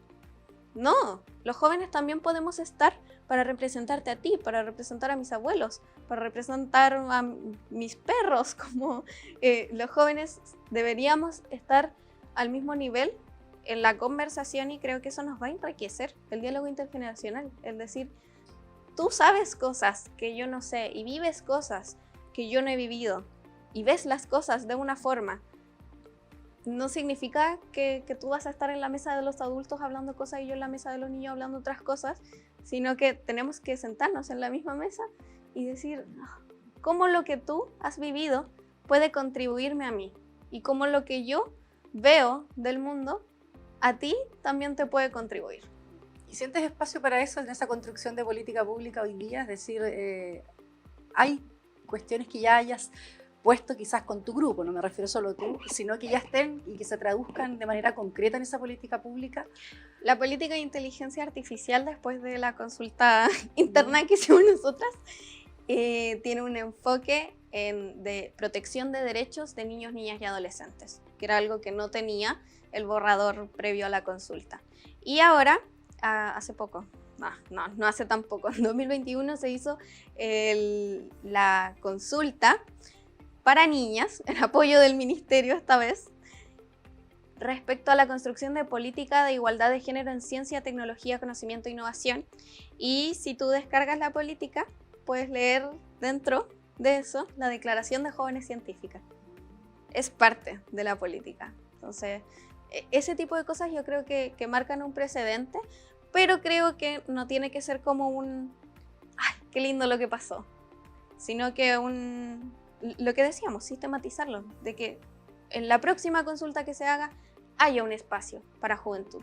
no, los jóvenes también podemos estar para representarte a ti, para representar a mis abuelos, para representar a mis perros, como los jóvenes deberíamos estar al mismo nivel en la conversación, y creo que eso nos va a enriquecer el diálogo intergeneracional, es decir, tú sabes cosas que yo no sé y vives cosas que yo no he vivido y ves las cosas de una forma, no significa que tú vas a estar en la mesa de los adultos hablando cosas y yo en la mesa de los niños hablando otras cosas, sino que tenemos que sentarnos en la misma mesa y decir cómo lo que tú has vivido puede contribuirme a mí y cómo lo que yo veo del mundo a ti también te puede contribuir. ¿Y sientes espacio para eso en esa construcción de política pública hoy día? Es decir, hay cuestiones que ya hayas puesto quizás con tu grupo, no me refiero solo tú, sino que ya estén y que se traduzcan de manera concreta en esa política pública. La política de inteligencia artificial, después de la consulta interna que hicimos nosotras, tiene un enfoque de protección de derechos de niños, niñas y adolescentes, que era algo que no tenía el borrador previo a la consulta. Y ahora, hace poco, no hace tan poco, en 2021 se hizo la consulta para niñas, en apoyo del ministerio esta vez, respecto a la construcción de política de igualdad de género en ciencia, tecnología, conocimiento e innovación. Y si tú descargas la política, puedes leer dentro de eso la Declaración de Jóvenes Científicas. Es parte de la política. Entonces, ese tipo de cosas yo creo que marcan un precedente, pero creo que no tiene que ser como un ¡ay, qué lindo lo que pasó! Sino que lo que decíamos, sistematizarlo, de que en la próxima consulta que se haga haya un espacio para juventud.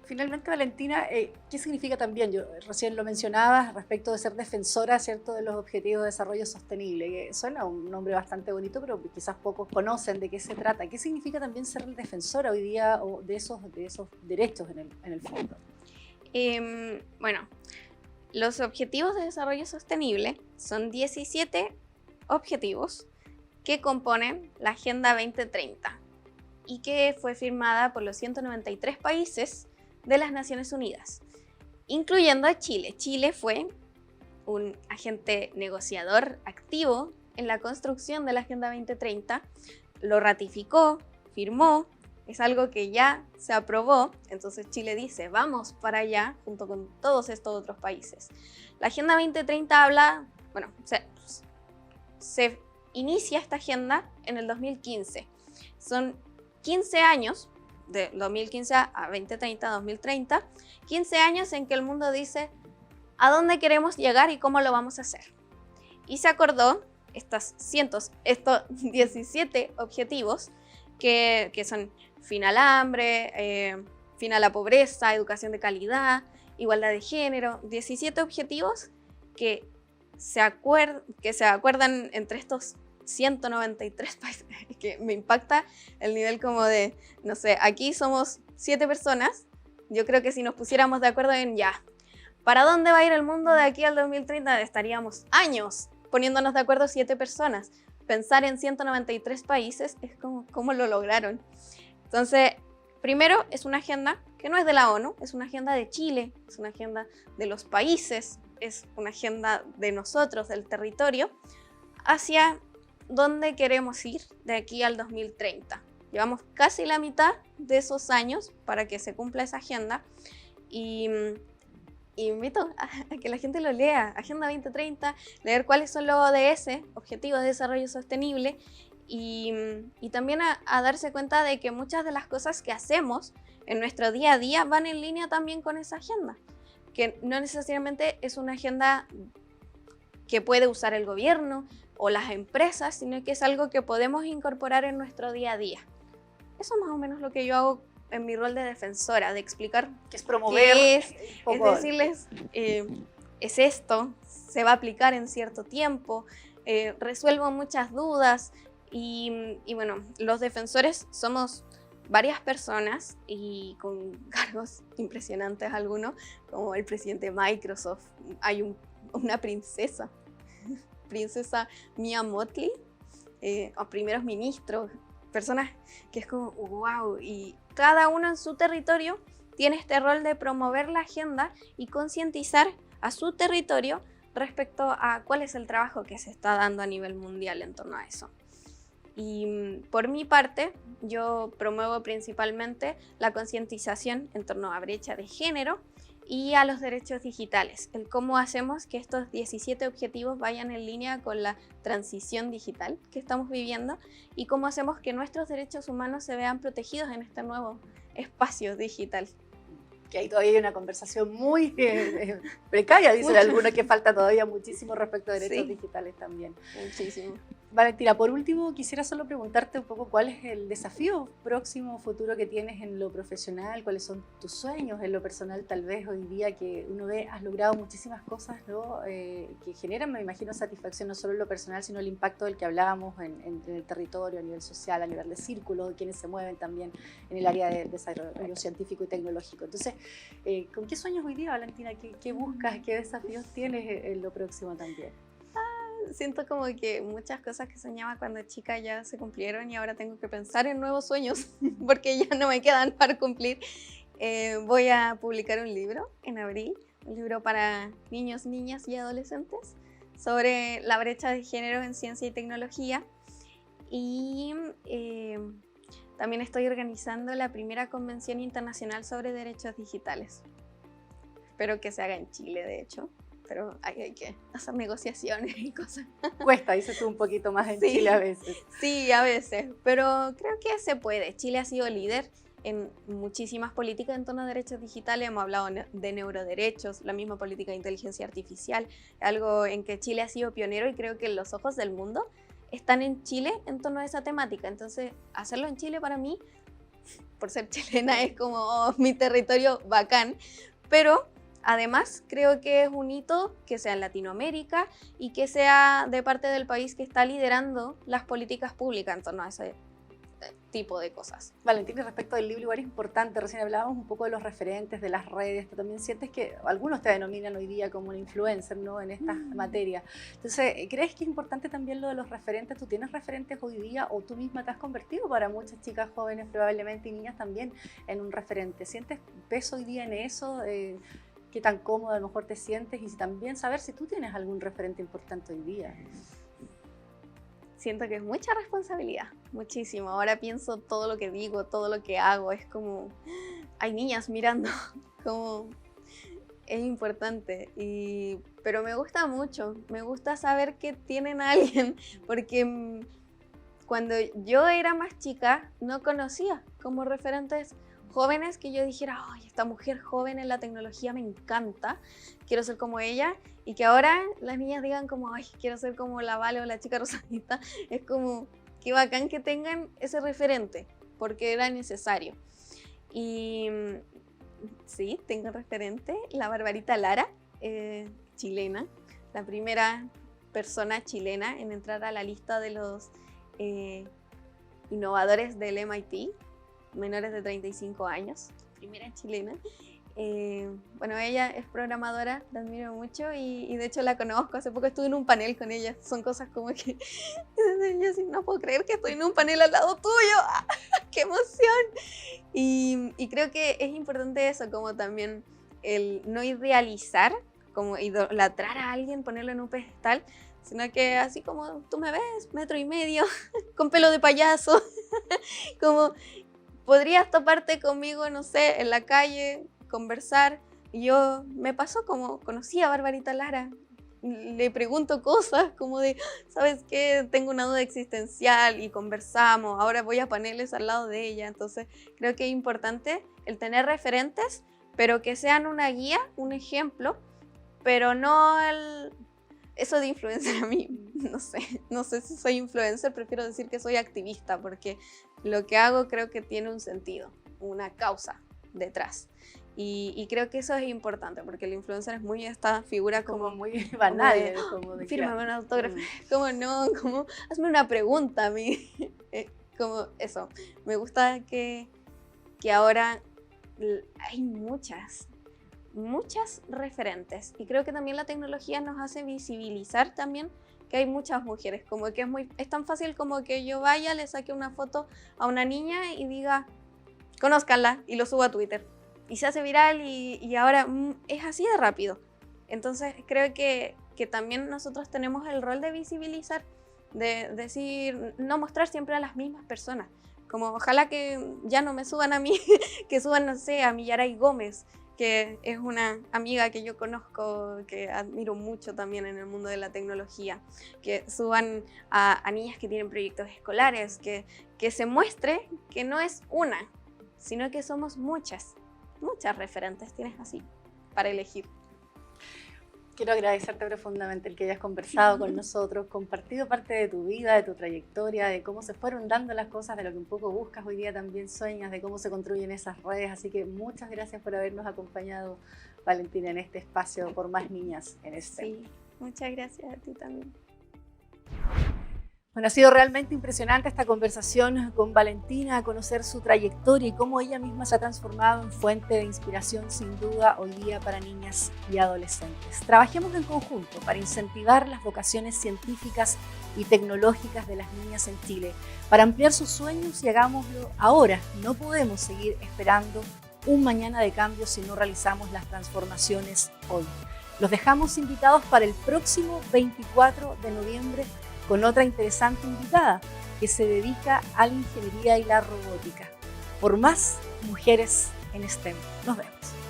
Finalmente, Valentina, ¿qué significa también? Yo recién lo mencionabas respecto de ser defensora, ¿cierto?, de los Objetivos de Desarrollo Sostenible, que suena un nombre bastante bonito, pero quizás pocos conocen de qué se trata. ¿Qué significa también ser defensora hoy día de esos derechos en el fondo? Bueno, los Objetivos de Desarrollo Sostenible son 17 objetivos que componen la Agenda 2030 y que fue firmada por los 193 países de las Naciones Unidas, incluyendo a Chile. Chile fue un agente negociador activo en la construcción de la Agenda 2030, lo ratificó, firmó, es algo que ya se aprobó, entonces Chile dice, vamos para allá junto con todos estos otros países. La Agenda 2030 habla, bueno, se inicia esta agenda en el 2015. Son 15 años, de 2015 a 2030, 2030, 15 años en que el mundo dice a dónde queremos llegar y cómo lo vamos a hacer. Y se acordó estos 17 objetivos que son fin al hambre, fin a la pobreza, educación de calidad, igualdad de género, 17 objetivos que se acuerdan entre estos 193 países, que me impacta el nivel como de, no sé, aquí somos 7 personas, yo creo que si nos pusiéramos de acuerdo en ya, ¿para dónde va a ir el mundo de aquí al 2030? Estaríamos años poniéndonos de acuerdo 7 personas. Pensar en 193 países es como, ¿cómo lo lograron? Entonces, primero es una agenda que no es de la ONU, es una agenda de Chile, es una agenda de los países, es una agenda de nosotros, del territorio, hacia dónde queremos ir de aquí al 2030. Llevamos casi la mitad de esos años para que se cumpla esa agenda y invito a que la gente lo lea, Agenda 2030, leer cuáles son los ODS, Objetivos de Desarrollo Sostenible, y también a darse cuenta de que muchas de las cosas que hacemos en nuestro día a día van en línea también con esa agenda, que no necesariamente es una agenda que puede usar el gobierno o las empresas, sino que es algo que podemos incorporar en nuestro día a día. Eso es más o menos lo que yo hago en mi rol de defensora, de explicar que es promover, qué es decirles, es esto, se va a aplicar en cierto tiempo, resuelvo muchas dudas y bueno, los defensores somos varias personas y con cargos impresionantes algunos, como el presidente de Microsoft, hay una princesa Mia Mottley, o primeros ministros, personas que es como wow, y cada uno en su territorio tiene este rol de promover la agenda y concientizar a su territorio respecto a cuál es el trabajo que se está dando a nivel mundial en torno a eso. Y por mi parte, yo promuevo principalmente la concientización en torno a brecha de género y a los derechos digitales, el cómo hacemos que estos 17 objetivos vayan en línea con la transición digital que estamos viviendo y cómo hacemos que nuestros derechos humanos se vean protegidos en este nuevo espacio digital. Que ahí todavía hay una conversación muy precaria, dicen algunos, que falta todavía muchísimo respecto a derechos digitales también. Muchísimo. Valentina, por último, quisiera solo preguntarte un poco cuál es el desafío próximo, futuro que tienes en lo profesional, cuáles son tus sueños en lo personal, tal vez hoy día que uno ve, has logrado muchísimas cosas, ¿no? Que generan, me imagino, satisfacción no solo en lo personal, sino el impacto del que hablábamos en el territorio, a nivel social, a nivel de círculos, de quienes se mueven también en el área de desarrollo científico y tecnológico. Entonces, ¿con qué sueños hoy día, Valentina? ¿Qué buscas? ¿Qué desafíos tienes en lo próximo también? Siento como que muchas cosas que soñaba cuando chica ya se cumplieron y ahora tengo que pensar en nuevos sueños porque ya no me quedan para cumplir. Voy a publicar un libro en abril, un libro para niños, niñas y adolescentes sobre la brecha de género en ciencia y tecnología. Y también estoy organizando la primera convención internacional sobre derechos digitales. Espero que se haga en Chile, de hecho. Pero hay que hacer negociaciones y cosas. Cuesta, dices tú, un poquito más en Chile a veces. Sí, a veces, pero creo que se puede. Chile ha sido líder en muchísimas políticas en torno a derechos digitales. Hemos hablado de neuroderechos, la misma política de inteligencia artificial, algo en que Chile ha sido pionero y creo que los ojos del mundo están en Chile en torno a esa temática. Entonces, hacerlo en Chile para mí, por ser chilena, es como mi territorio bacán, pero además, creo que es un hito que sea en Latinoamérica y que sea de parte del país que está liderando las políticas públicas en torno a ese tipo de cosas. Valentina, respecto del libro, igual es importante, recién hablábamos un poco de los referentes, de las redes, tú también sientes que algunos te denominan hoy día como un influencer, ¿no? En esta materia. Entonces, ¿crees que es importante también lo de los referentes? ¿Tú tienes referentes hoy día o tú misma te has convertido para muchas chicas jóvenes probablemente y niñas también en un referente? ¿Sientes peso hoy día en eso? ¿Qué tan cómodo a lo mejor te sientes? Y también saber si tú tienes algún referente importante hoy día. Siento que es mucha responsabilidad, muchísimo. Ahora pienso todo lo que digo, todo lo que hago, es como, hay niñas mirando, como es importante. Pero me gusta mucho, me gusta saber que tienen a alguien, porque cuando yo era más chica no conocía como referentes jóvenes que yo dijera, ay, esta mujer joven en la tecnología me encanta, quiero ser como ella, y que ahora las niñas digan como, ay, quiero ser como la Vale o la chica rosadita, es como, qué bacán que tengan ese referente, porque era necesario. Y sí, tengo referente, la Barbarita Lara, chilena, la primera persona chilena en entrar a la lista de los innovadores del MIT, menores de 35 años, primera chilena. Bueno, ella es programadora, la admiro mucho y de hecho la conozco, hace poco estuve en un panel con ella, son cosas como que yo sí, no puedo creer que estoy en un panel al lado tuyo, ¡qué emoción! Y creo que es importante eso, como también el no idealizar, como idolatrar a alguien, ponerlo en un pedestal, sino que así como tú me ves, 1,5 metros, con pelo de payaso, como podrías toparte conmigo, no sé, en la calle, conversar. Y yo me pasó como conocí a Barbarita Lara, le pregunto cosas como de, ¿sabes qué? Tengo una duda existencial y conversamos, ahora voy a paneles al lado de ella. Entonces creo que es importante el tener referentes, pero que sean una guía, un ejemplo, pero no eso de influencer a mí, no sé si soy influencer, prefiero decir que soy activista, porque lo que hago creo que tiene un sentido, una causa detrás. Y creo que eso es importante, porque el influencer es muy esta figura como muy banal. Como de fírmame un autógrafo, como no, como hazme una pregunta a mí. Como eso, me gusta que ahora hay muchas referentes y creo que también la tecnología nos hace visibilizar también que hay muchas mujeres, como que es tan fácil como que yo vaya, le saque una foto a una niña y diga, conózcanla, y lo subo a Twitter y se hace viral y ahora es así de rápido. Entonces creo que también nosotros tenemos el rol de visibilizar, de decir, no mostrar siempre a las mismas personas, como ojalá que ya no me suban a mí, que suban, no sé, a Millaray Gómez, que es una amiga que yo conozco, que admiro mucho también en el mundo de la tecnología, que suban a niñas que tienen proyectos escolares, que se muestre que no es una, sino que somos muchas referentes tienes así para elegir. Quiero agradecerte profundamente el que hayas conversado con nosotros, compartido parte de tu vida, de tu trayectoria, de cómo se fueron dando las cosas, de lo que un poco buscas hoy día también sueñas, de cómo se construyen esas redes. Así que muchas gracias por habernos acompañado, Valentina, en este espacio por más niñas en STEM. Sí, muchas gracias a ti también. Bueno, ha sido realmente impresionante esta conversación con Valentina, conocer su trayectoria y cómo ella misma se ha transformado en fuente de inspiración sin duda hoy día para niñas y adolescentes. Trabajemos en conjunto para incentivar las vocaciones científicas y tecnológicas de las niñas en Chile, para ampliar sus sueños y hagámoslo ahora. No podemos seguir esperando un mañana de cambio si no realizamos las transformaciones hoy. Los dejamos invitados para el próximo 24 de noviembre con otra interesante invitada que se dedica a la ingeniería y la robótica. Por más mujeres en STEM. Nos vemos.